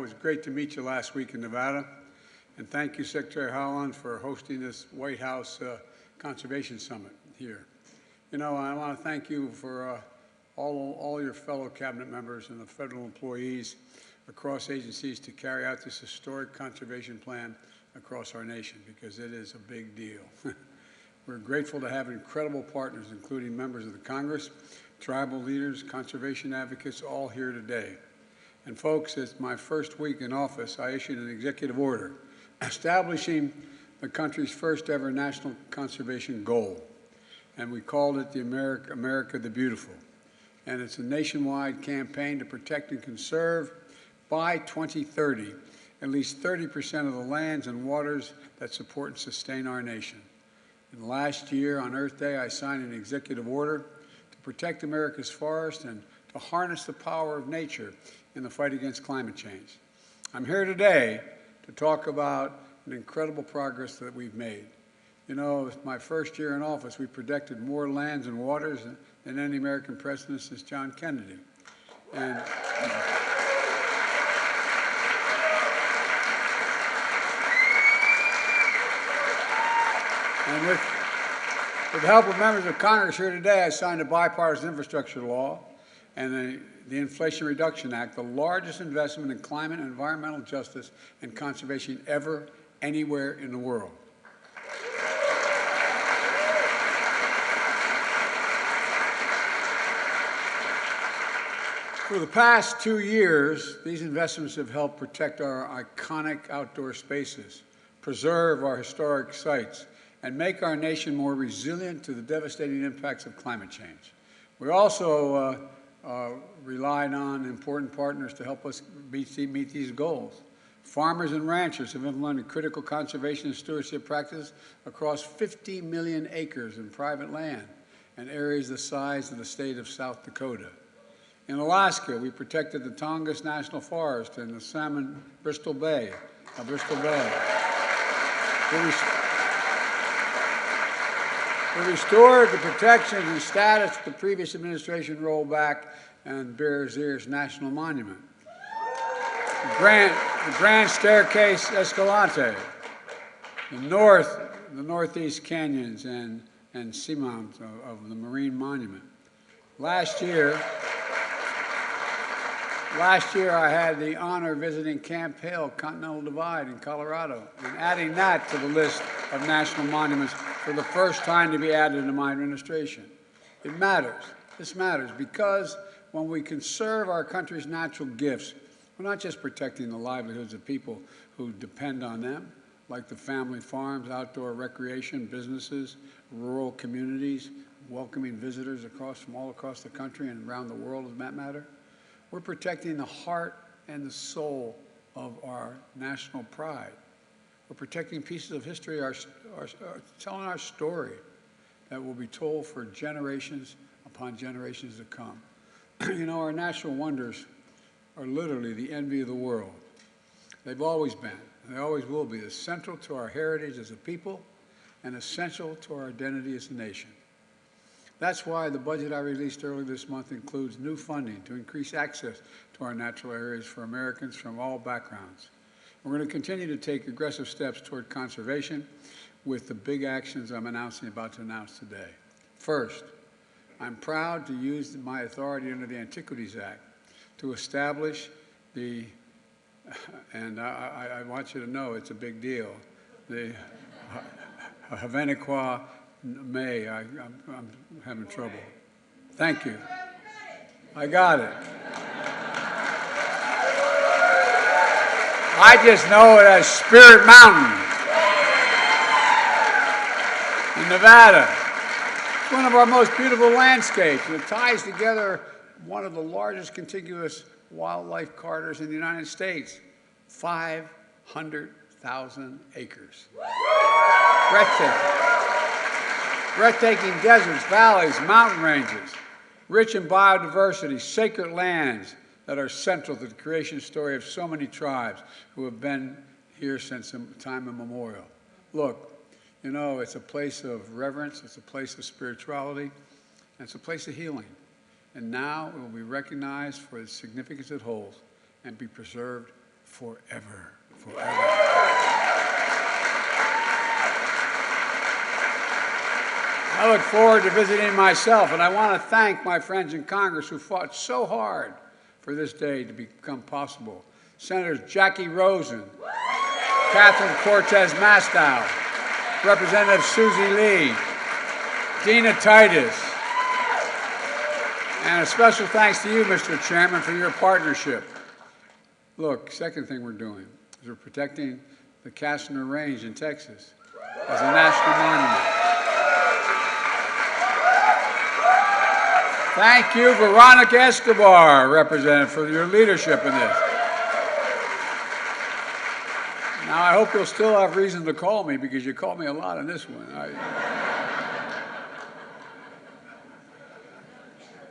it was great to meet you last week in Nevada. And thank you, Secretary Haaland, for hosting this White House Conservation Summit here. You know, I want to thank you for all your fellow cabinet members and the federal employees across agencies to carry out this historic conservation plan across our nation, because it is a big deal. We're grateful to have incredible partners, including members of the Congress, tribal leaders, conservation advocates, all here today. And folks, it's my first week in office, I issued an executive order establishing the country's first ever national conservation goal. And we called it the America the Beautiful. And it's a nationwide campaign to protect and conserve by 2030 at least 30% of the lands and waters that support and sustain our nation. And last year on Earth Day, I signed an executive order to protect America's forests and to harness the power of nature in the fight against climate change. I'm here today to talk about an incredible progress that we've made. You know, my first year in office, we protected more lands and waters than any American president since John Kennedy. And with the help of members of Congress here today, I signed a bipartisan infrastructure law and the Inflation Reduction Act, the largest investment in climate and environmental justice and conservation ever, anywhere in the world. For the past 2 years, these investments have helped protect our iconic outdoor spaces, preserve our historic sites, and make our nation more resilient to the devastating impacts of climate change. We also relied on important partners to help us meet these goals. Farmers and ranchers have implemented critical conservation and stewardship practices across 50 million acres in private land and areas the size of the state of South Dakota. In Alaska, we protected the Tongass National Forest and the salmon Bristol Bay. We restored the protections and status the previous administration rolled back and Bears Ears National Monument. The Grand Staircase Escalante, the northeast canyons and seamount of the Marine Monument. Last year, I had the honor of visiting Camp Hale, Continental Divide in Colorado, and adding that to the list of national monuments for the first time to be added into my administration. It matters. This matters because when we conserve our country's natural gifts, we're not just protecting the livelihoods of people who depend on them, like the family farms, outdoor recreation, businesses, rural communities, welcoming visitors from all across the country and around the world, as that matter. We're protecting the heart and the soul of our national pride. We're protecting pieces of history, telling our story that will be told for generations upon generations to come. You know, our natural wonders are literally the envy of the world. They've always been, and they always will be, essential to our heritage as a people and essential to our identity as a nation. That's why the budget I released earlier this month includes new funding to increase access to our natural areas for Americans from all backgrounds. We're going to continue to take aggressive steps toward conservation with the big actions I'm about to announce today. First, I'm proud to use my authority under the Antiquities Act to establish and I want you to know it's a big deal, the Havaniqua May. I'm having trouble. Thank you. I got it. I just know it as Spirit Mountain in Nevada. It's one of our most beautiful landscapes, and it ties together one of the largest contiguous wildlife corridors in the United States, 500,000 acres. Breathtaking deserts, valleys, mountain ranges, rich in biodiversity, sacred lands that are central to the creation story of so many tribes who have been here since time immemorial. Look, you know, it's a place of reverence, it's a place of spirituality, and it's a place of healing. And now it will be recognized for the significance it holds and be preserved forever, forever. I look forward to visiting myself, and I want to thank my friends in Congress who fought so hard for this day to become possible. Senators Jackie Rosen, Catherine Cortez Mastow, Representative Susie Lee, Dina Titus, and a special thanks to you, Mr. Chairman, for your partnership. Look, second thing we're doing is we're protecting the Castner Range in Texas as a national monument. Thank you, Veronica Escobar, Representative, for your leadership in this. Now, I hope you'll still have reason to call me, because you called me a lot on this one.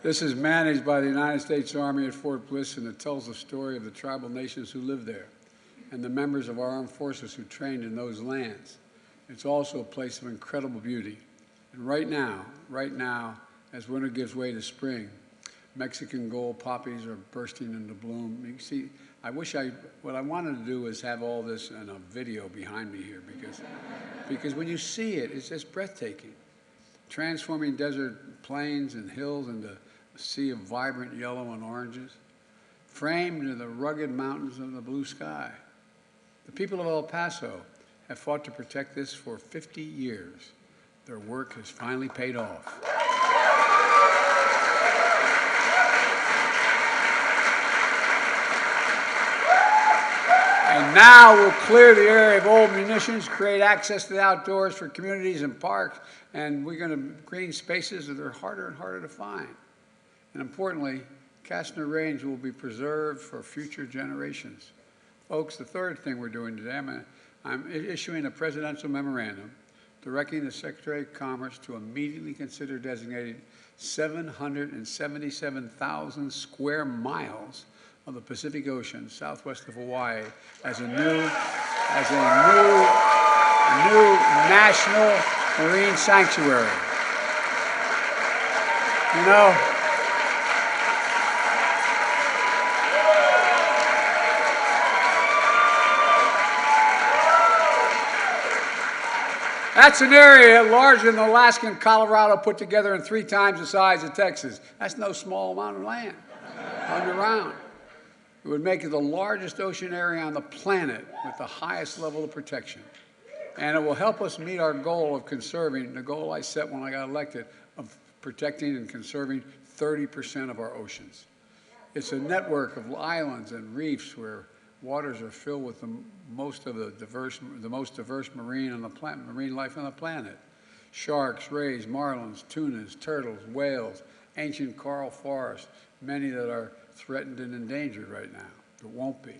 This is managed by the United States Army at Fort Bliss, and it tells the story of the tribal nations who live there and the members of our armed forces who trained in those lands. It's also a place of incredible beauty. And right now, as winter gives way to spring, Mexican gold poppies are bursting into bloom. You can see, what I wanted to do is have all this in a video behind me here, because when you see it, it's just breathtaking. Transforming desert plains and hills into a sea of vibrant yellow and oranges, framed in the rugged mountains of the blue sky. The people of El Paso have fought to protect this for 50 years. Their work has finally paid off. And now we'll clear the area of old munitions, create access to the outdoors for communities and parks, and we're going to green spaces that are harder and harder to find. And importantly, Castner Range will be preserved for future generations. Folks, the third thing we're doing today, I'm issuing a presidential memorandum directing the Secretary of Commerce to immediately consider designating 777,000 square miles of the Pacific Ocean, southwest of Hawaii, as a new national marine sanctuary. You know, that's an area larger than Alaska and Colorado put together and 3 times the size of Texas. That's no small amount of land underground. It would make it the largest ocean area on the planet with the highest level of protection. And it will help us meet our goal of conserving, the goal I set when I got elected, of protecting and conserving 30% of our oceans. It's a network of islands and reefs where waters are filled with the most diverse marine life on the planet. Sharks, rays, marlins, tunas, turtles, whales, ancient coral forests, many that are threatened and endangered right now, but won't be.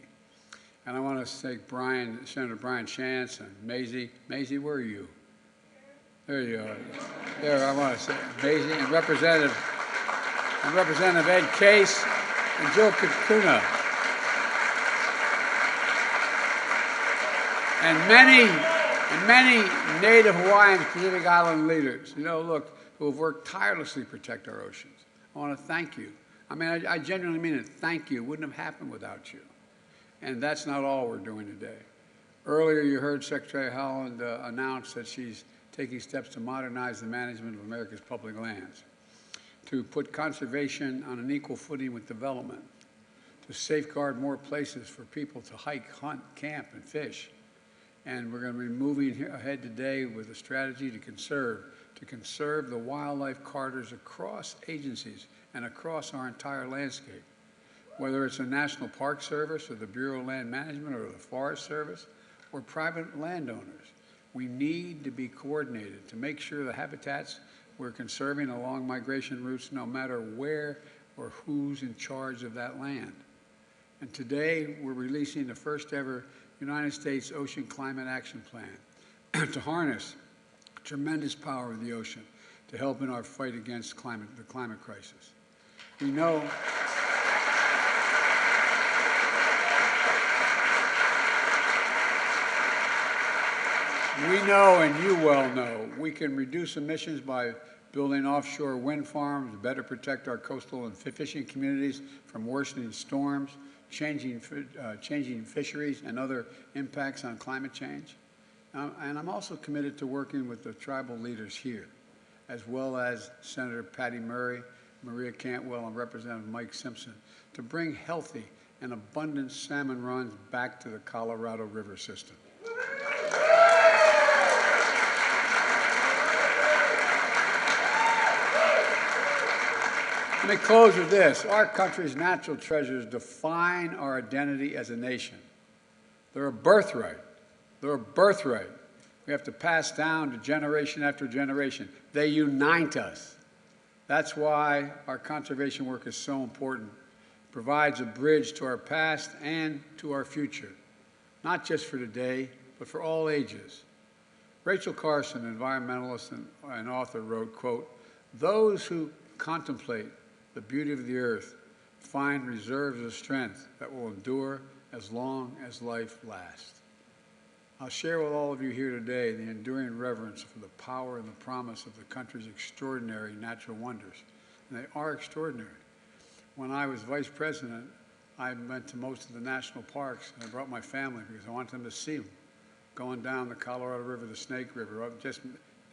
And I want to thank Senator Brian Chance and Maisie. Maisie, where are you? There you are. There, I want to say Maisie and Representative Ed Case and Jill Kakuna. And many Native Hawaiian Pacific Island leaders, look, who have worked tirelessly to protect our oceans. I want to thank you. I mean, I genuinely mean it. Thank you. It wouldn't have happened without you. And that's not all we're doing today. Earlier, you heard Secretary Haaland announce that she's taking steps to modernize the management of America's public lands, to put conservation on an equal footing with development, to safeguard more places for people to hike, hunt, camp, and fish. And we're going to be moving ahead today with a strategy to conserve the wildlife corridors across agencies and across our entire landscape. Whether it's a National Park Service or the Bureau of Land Management or the Forest Service or private landowners, we need to be coordinated to make sure the habitats we're conserving along migration routes, no matter where or who's in charge of that land. And today, we're releasing the first ever United States Ocean Climate Action Plan to harness the tremendous power of the ocean to help in our fight against the climate crisis. We know and you well know, we can reduce emissions by building offshore wind farms, better protect our coastal and fishing communities from worsening storms, changing fisheries and other impacts on climate change. And I'm also committed to working with the tribal leaders here, as well as Senator Patty Murray, Maria Cantwell, and Representative Mike Simpson, to bring healthy and abundant salmon runs back to the Colorado River system. Let me close with this. Our country's natural treasures define our identity as a nation. They're a birthright. They're a birthright. We have to pass down to generation after generation. They unite us. That's why our conservation work is so important. It provides a bridge to our past and to our future, not just for today, but for all ages. Rachel Carson, an environmentalist and author, wrote, quote, "Those who contemplate the beauty of the earth find reserves of strength that will endure as long as life lasts." I'll share with all of you here today the enduring reverence for the power and the promise of the country's extraordinary natural wonders. And they are extraordinary. When I was vice president, I went to most of the national parks, and I brought my family because I wanted them to see them. Going down the Colorado River, the Snake River, just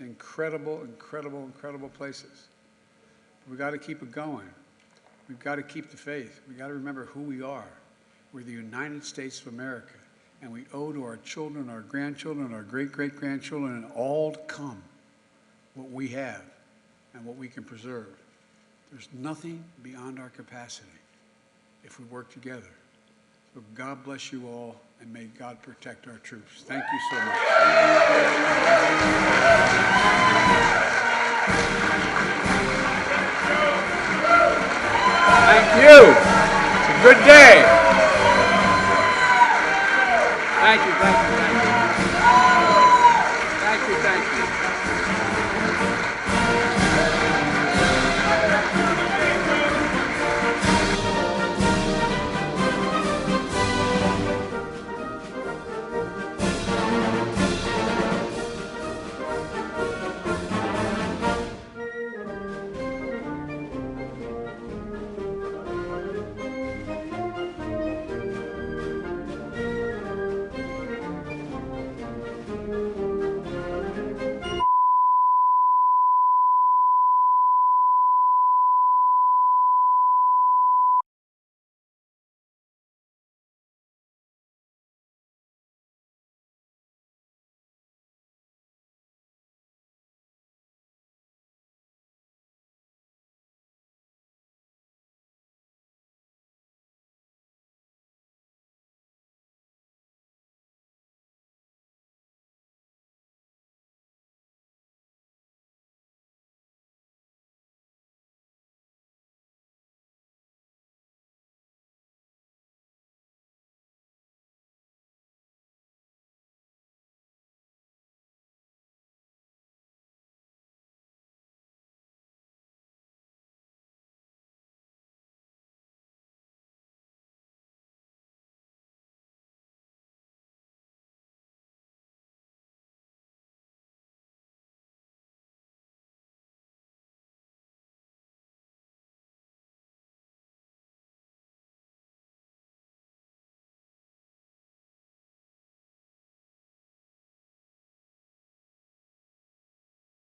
incredible, incredible, incredible places. We've got to keep it going. We've got to keep the faith. We've got to remember who we are. We're the United States of America, and we owe to our children, our grandchildren, our great-great-grandchildren, and all to come what we have and what we can preserve. There's nothing beyond our capacity if we work together. So God bless you all, and may God protect our troops. Thank you so much. Thank you. It's a good day. Thank you, thank you, thank you. Thank you, thank you.